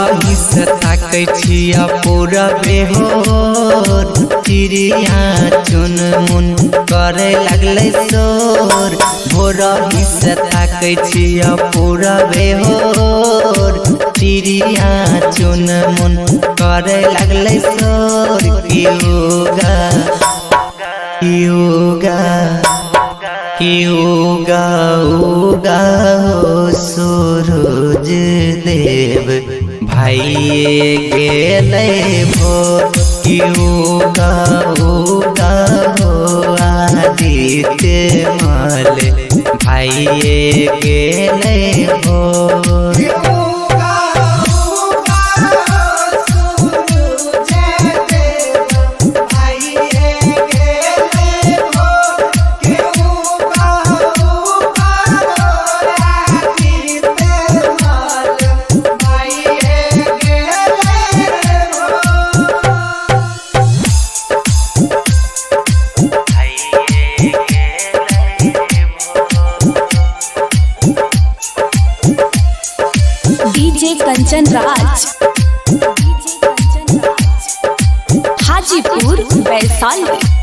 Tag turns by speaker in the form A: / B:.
A: भोरही से ताकै छिया पूरबे होर, चिड़िया चुन मुन करे लगलै शोर। भोरही से ताकै छिया पूरबे होर, चिड़िया चुन मुन करे लगलै शोर। उगा उगा हो सूरज देव, भाइये गेलै भोर। उगा उगा हो आदित्य माल, भाइये गेलै भोर।
B: डीजे कंचन राज, हाजीपुर वैशाली।